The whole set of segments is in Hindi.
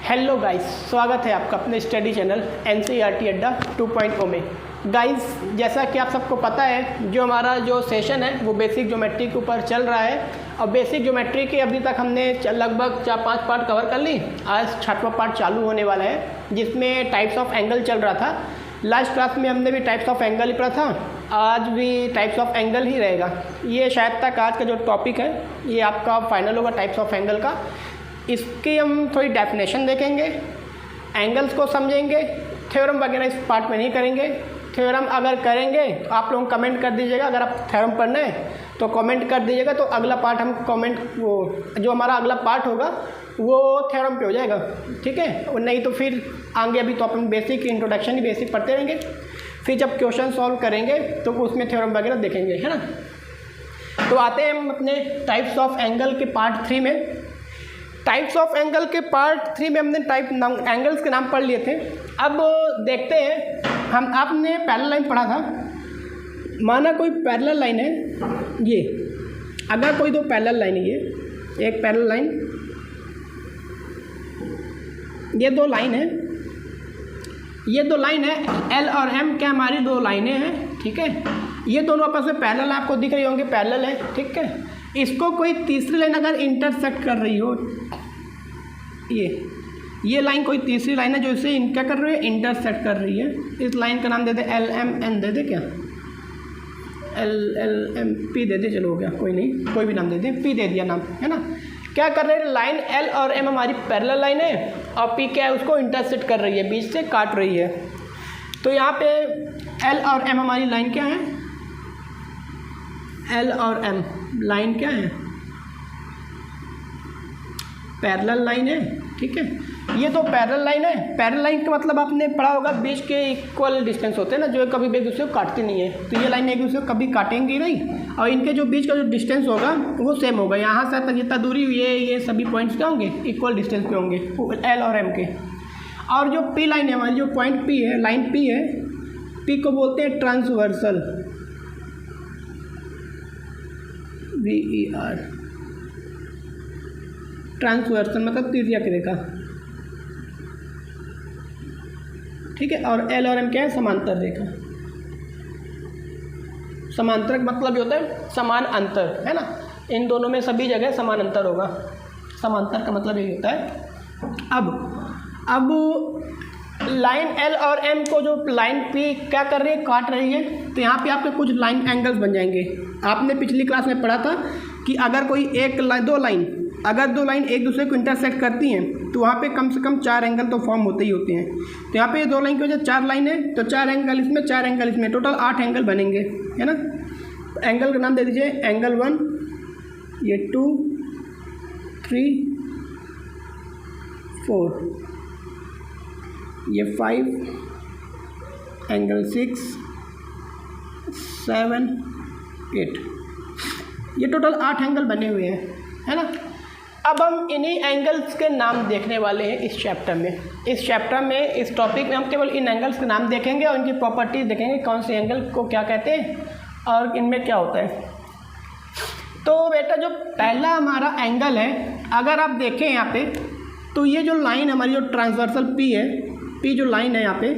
हेलो गाइस, स्वागत है आपका अपने स्टडी चैनल NCERT अड्डा 2.0 में। गाइस, जैसा कि आप सबको पता है, जो हमारा जो सेशन है वो बेसिक ज्योमेट्री के ऊपर चल रहा है और बेसिक ज्योमेट्री के अभी तक हमने लगभग 4-5 पार्ट कवर कर ली। आज 6वां पार्ट चालू होने वाला है, जिसमें टाइप्स ऑफ एंगल चल रहा था। लास्ट क्लास में हमने भी टाइप्स ऑफ एंगल ही पढ़ा था, आज भी टाइप्स ऑफ एंगल ही रहेगा। ये शायद तक आज का जो टॉपिक है ये आपका फाइनल होगा टाइप्स ऑफ एंगल का। इसकी हम थोड़ी डेफिनेशन देखेंगे, एंगल्स को समझेंगे। थ्योरम वगैरह इस पार्ट में नहीं करेंगे। थ्योरम अगर करेंगे तो आप लोग कमेंट कर दीजिएगा। अगर आप थ्योरम पढ़ना है तो कमेंट कर दीजिएगा, तो अगला पार्ट हम कमेंट वो जो हमारा अगला पार्ट होगा वो थ्योरम पे हो जाएगा, ठीक है। और नहीं तो फिर आगे अभी तो अपन बेसिक इंट्रोडक्शन ही बेसिक पढ़ते रहेंगे, फिर जब क्वेश्चन सॉल्व करेंगे तो उसमें थ्योरम वगैरह देखेंगे, है ना। तो आते हैं हम अपने टाइप्स ऑफ एंगल के पार्ट 3 में। टाइप्स ऑफ एंगल के पार्ट 3 में हमने एंगल्स के नाम पढ़ लिए थे। अब देखते हैं, आपने पैरेलल लाइन पढ़ा था। माना कोई पैरेलल लाइन है, ये अगर कोई दो पैरेलल लाइन है, ये एक पैरेलल लाइन, ये दो लाइन है, ये दो लाइन है L और M, क्या हमारी दो लाइनें हैं, ठीक है। ये दोनों आपस में पैरेलल आपको दिख रही होंगी, पैरेलल है, ठीक है। इसको कोई तीसरी लाइन अगर इंटरसेक्ट कर रही हो, ये लाइन कोई तीसरी लाइन है जो इसे क्या कर रही है, इंटरसेक्ट कर रही है। इस लाइन का नाम दे दे LMN, दे दे क्या LLMP दे दे, चलो हो गया, कोई नहीं, कोई भी नाम दे दे, P दे दिया नाम, है ना। क्या कर रहे हैं, लाइन L और M हमारी पैरेलल लाइन है और P क्या है, उसको इंटरसेक्ट कर रही है, बीच से काट रही है। तो यहाँ पे L और M हमारी लाइन क्या है, L और M लाइन क्या है, पैरेलल लाइन है, ठीक है। ये तो पैरेलल लाइन है। पैरेलल लाइन का मतलब आपने पढ़ा होगा, बीच के इक्वल डिस्टेंस होते हैं ना, जो कभी भी एक दूसरे को काटती नहीं है। तो ये लाइन एक दूसरे को कभी काटेंगी नहीं, और इनके जो बीच का जो डिस्टेंस होगा वो सेम होगा। यहाँ से तक जितना दूरी ये सभी पॉइंट्स क्या होंगे, इक्वल डिस्टेंस पे होंगे L और M के। और जो P लाइन है हमारी, जो पॉइंट P है, लाइन P है, P को बोलते हैं ट्रांसवर्सल, VER, ट्रांसवर्सल मतलब तिर्यक रेखा, ठीक है। और L और M क्या है, समांतर रेखा। समांतर मतलब ये होता है समान अंतर, है ना। इन दोनों में सभी जगह समान अंतर होगा। समांतर का मतलब यही होता है। अब लाइन L और M को जो लाइन P क्या कर रही है, काट रही है। तो यहाँ पे आपके कुछ लाइन एंगल्स बन जाएंगे। आपने पिछली क्लास में पढ़ा था कि अगर कोई दो लाइन एक दूसरे को इंटरसेक्ट करती हैं तो वहाँ पे कम से कम 4 एंगल तो फॉर्म होते ही होते हैं। तो यहाँ पे दो लाइन की वजह 4 लाइन है, तो 4 एंगल इसमें, 4 एंगल इसमें, टोटल 8 एंगल बनेंगे, है ना। एंगल का नाम दे दीजिए एंगल 1, ये 2, 3, 4, ये 5, एंगल 6, 7, 8, ये टोटल 8 एंगल बने हुए हैं, है ना। अब हम इन्हीं एंगल्स के नाम देखने वाले हैं इस चैप्टर में। इस टॉपिक में हम केवल इन एंगल्स के नाम देखेंगे और इनकी प्रॉपर्टीज देखेंगे, कौन से एंगल को क्या कहते हैं और इनमें क्या होता है। तो बेटा, जो पहला हमारा एंगल है, अगर आप देखें यहाँ पे, तो ये जो लाइन हमारी जो ट्रांसवर्सल P है, P जो लाइन है यहाँ पे,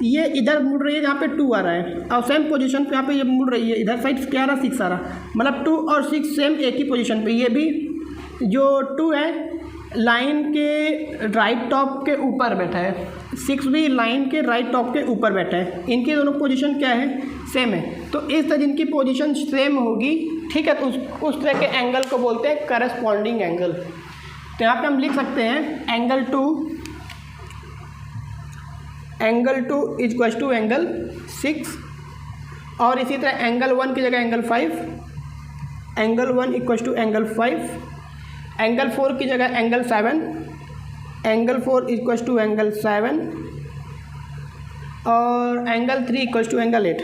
ये इधर मुड़ रही है, यहाँ पे 2 आ रहा है, और सेम पोजीशन पे यहाँ पे ये मुड़ रही है। इधर साइड क्या आ रहा, 6 आ रहा, मतलब 2 और 6 सेम एक ही पोजीशन पे। ये भी जो 2 है लाइन के राइट टॉप के ऊपर बैठा है, 6 भी लाइन के राइट टॉप के ऊपर बैठा है। इनकी दोनों पोजीशन क्या है, सेम है। तो इस तरह जिनकी पोजीशन सेम होगी, ठीक है, तो उस तरह के एंगल को बोलते हैं करस्पॉन्डिंग एंगल। तो यहाँ पे हम लिख सकते हैं एंगल 2 इक्वल्स टू एंगल 6, और इसी तरह एंगल 1 की जगह angle 5, angle 1 equals to angle 5, angle 4 की जगह angle 7, angle 4 equals to angle 7, और एंगल 3 इक्वल्स टू एंगल 8।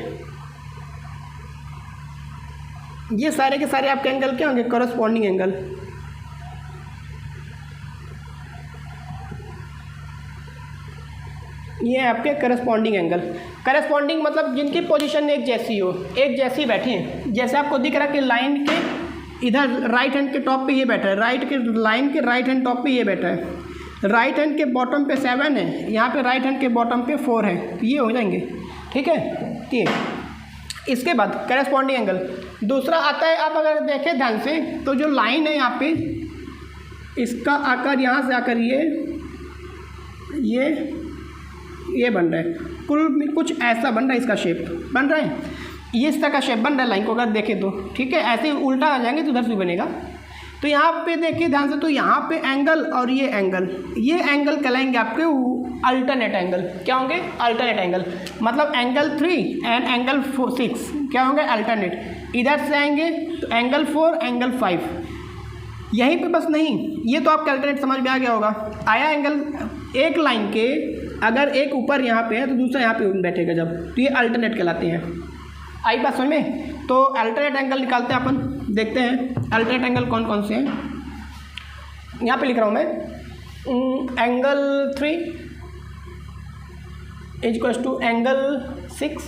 ये सारे के सारे आपके एंगल क्या होंगे, करस्पॉन्डिंग एंगल। ये है आपके करस्पॉन्डिंग एंगल। करस्पॉन्डिंग मतलब जिनकी पोजीशन एक जैसी हो, एक जैसी बैठी है। जैसे आपको दिख रहा है कि लाइन के इधर राइट हैंड के टॉप पे ये बैठा है, लाइन के राइट हैंड टॉप पे ये बैठा है, राइट हैंड के बॉटम पे 7 है, यहाँ पे राइट हैंड के बॉटम पे 4 है, तो ये हो जाएंगे। ठीक है, ठीक। इसके बाद करेस्पॉन्डिंग एंगल दूसरा आता है। आप अगर देखें ध्यान से तो जो लाइन है यहाँ पे, इसका आकार यहाँ से आकर ये बन रहा है, कुछ ऐसा बन रहा है, इसका शेप बन रहा है, ये इस तरह का शेप बन रहा है लाइन को अगर देखें तो। ठीक है, ऐसे ही उल्टा आ जाएंगे तो उधर से बनेगा। तो यहाँ पे देखिए ध्यान से, तो यहाँ पे एंगल और ये एंगल कहलाएंगे आपके अल्टरनेट एंगल। क्या होंगे? Alternate angle. मतलब एंगल 3 एंड एंगल 6 क्या होंगे? अल्टरनेट। इधर से आएंगे तो एंगल 4 एंगल 5, यहीं पे बस नहीं, ये तो आपका अल्टरनेट समझ में आ गया होगा। आया एंगल एक लाइन के, अगर एक ऊपर यहाँ पे है तो दूसरा यहाँ पे बैठेगा जब, तो ये अल्टरनेट कहलाते हैं। आई बात समझ में? तो अल्टरनेट एंगल निकालते हैं अपन, देखते हैं अल्टरनेट एंगल कौन कौन से हैं। यहाँ पे लिख रहा हूँ मैं, angle 3 equals to angle 6,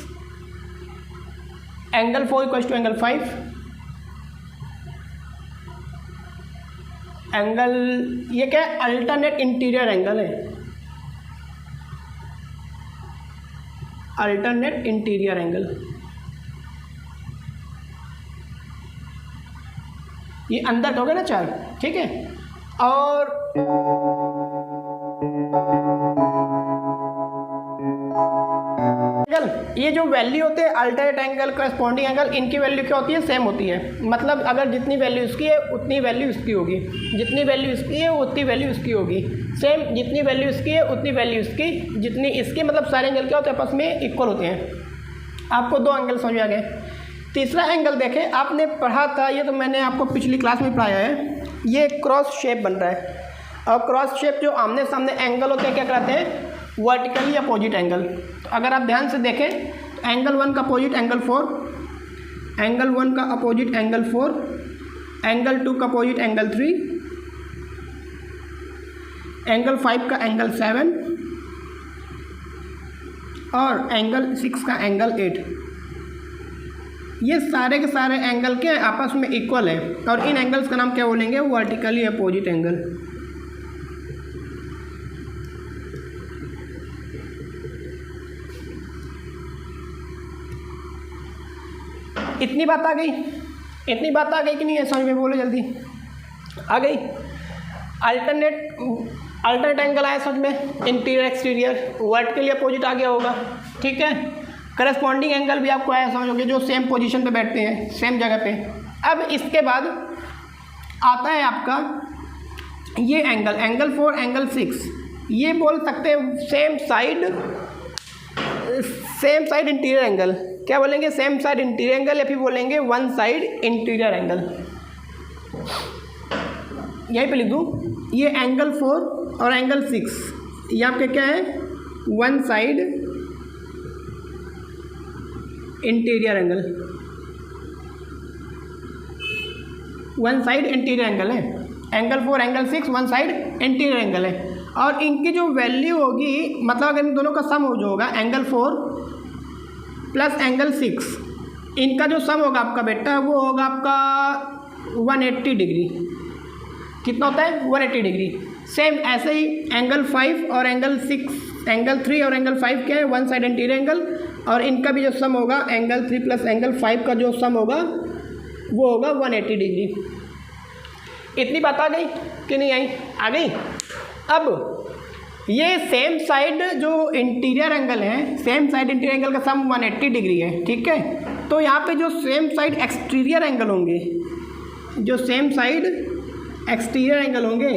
angle 4 equals to angle 5, angle ये क्या है? अल्टरनेट इंटीरियर एंगल है, अल्टरनेट इंटीरियर एंगल। ये अंदर का हो गया ना 4। ठीक है, और ये जो वैल्यू होते हैं अल्टरनेट एंगल, करेस्पॉन्डिंग एंगल, इनकी वैल्यू क्या होती है? सेम होती है। मतलब अगर जितनी वैल्यू इसकी है उतनी वैल्यू इसकी होगी, जितनी वैल्यू इसकी है उतनी वैल्यू इसकी होगी, सेम जितनी वैल्यू इसकी है उतनी वैल्यू इसकी, जितनी इसकी, मतलब सारे एंगल क्या होते हैं? आपस में इक्वल होते हैं। आपको 2 एंगल समझ में आ गए। तीसरा एंगल देखें, आपने पढ़ा था, ये तो मैंने आपको पिछली क्लास में पढ़ाया है, ये क्रॉस शेप बन रहा है। और क्रॉस शेप जो आमने सामने एंगल होते हैं क्या कहते हैं? Vertically opposite angle. तो अगर आप ध्यान से देखें तो एंगल 1 का अपोजिट एंगल 4, एंगल 1 का अपोजिट एंगल 4, एंगल 2 का अपोजिट एंगल 3, एंगल 5 का एंगल 7 और एंगल 6 का एंगल 8। ये सारे के सारे एंगल के आपस में इक्वल है, और इन एंगल्स का नाम क्या बोलेंगे? Vertically opposite angle. इतनी बात आ गई? इतनी बात आ गई कि नहीं है? समझ में बोलो जल्दी। आ गई? अल्टरनेट एंगल आया समझ में, इंटीरियर एक्सटीरियर, वर्टिकली अपोजिट आ गया होगा। ठीक है, करेस्पॉन्डिंग एंगल भी आपको आया समझोगे, जो सेम पोजीशन पे बैठते हैं, सेम जगह पे। अब इसके बाद आता है आपका ये एंगल 4 एंगल 6, ये बोल सकते हैं सेम साइड इंटीरियर एंगल। क्या बोलेंगे? सेम साइड इंटीरियर एंगल, या फिर बोलेंगे वन साइड इंटीरियर एंगल। यहीं पे लिख दूँ, ये एंगल 4 और एंगल 6 ये आपके क्या है? One side interior angle, one side interior angle है। Angle 4 angle 6 one side interior angle है। और इनकी जो वैल्यू होगी, मतलब अगर इन दोनों का सम जो होगा, एंगल 4 प्लस एंगल 6, इनका जो सम होगा आपका बेटा, वो होगा आपका 180 डिग्री। कितना होता है? 180 डिग्री। सेम ऐसे ही एंगल 5 और एंगल 6, एंगल 3 और एंगल 5 क्या है? वन साइड इंटीरियर एंगल, और इनका भी जो सम होगा एंगल 3 प्लस एंगल 5 का जो सम होगा वो होगा 180 डिग्री। इतनी बात आ गई कि नहीं आई? आ गई। अब ये सेम साइड जो इंटीरियर एंगल है, सेम साइड इंटीरियर एंगल का सम 180 डिग्री है। ठीक है, तो यहाँ पे जो सेम साइड एक्सटीरियर एंगल होंगे, जो सेम साइड एक्सटीरियर एंगल होंगे,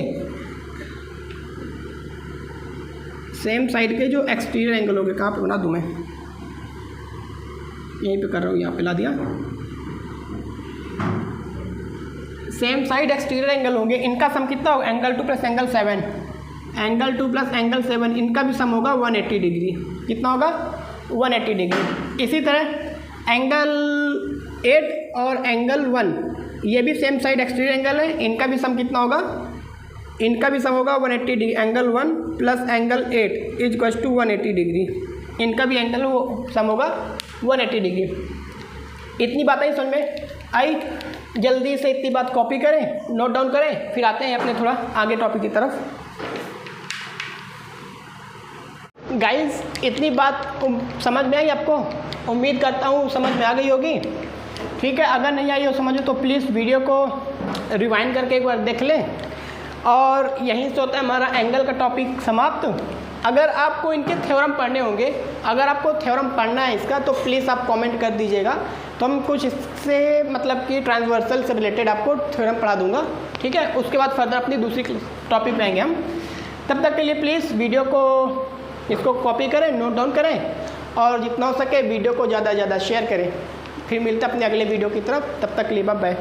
सेम साइड के जो एक्सटीरियर एंगल होंगे, कहाँ पे बना दूँ मैं? यहीं पे कर रहा हूँ, यहाँ पे ला दिया। सेम साइड एक्सटीरियर एंगल होंगे, इनका सम कितना होगा? Angle 2 plus angle 7, angle 2 plus angle 7, इनका भी सम होगा 180 डिग्री। कितना होगा? 180 डिग्री। इसी तरह एंगल 8 और एंगल 1, ये भी सेम साइड एक्सटीरियर एंगल है, इनका भी सम कितना होगा? इनका भी सम होगा 180 degree. Angle 1 plus angle 8 is equals to 180 degree. इनका भी एंगल वो सम होगा 180 डिग्री। इतनी बातें समझ में आई? जल्दी से इतनी बात कॉपी करें, नोट डाउन करें, फिर आते हैं अपने थोड़ा आगे टॉपिक की तरफ। गाइस इतनी बात समझ में आई आपको? उम्मीद करता हूँ समझ में आ गई होगी। ठीक है, अगर नहीं आई हो समझ में तो प्लीज़ वीडियो को रिवाइंड करके एक बार देख लें। और यहीं से होता है हमारा एंगल का टॉपिक समाप्त। अगर आपको इनके थ्योरम पढ़ने होंगे, अगर आपको थ्योरम पढ़ना है इसका, तो प्लीज़ आप कमेंट कर दीजिएगा, तो हम कुछ इससे मतलब कि ट्रांसवर्सल से रिलेटेड आपको थ्योरम पढ़ा दूंगा। ठीक है, उसके बाद फर्दर अपनी दूसरी टॉपिक में आएंगे हम। तब तक के लिए प्लीज़ वीडियो को इसको कॉपी करें, नोट डाउन करें और जितना हो सके वीडियो को ज़्यादा से ज़्यादा शेयर करें। फिर मिलते हैं अपने अगले वीडियो की तरफ। तब तक के लिए बाय बाय।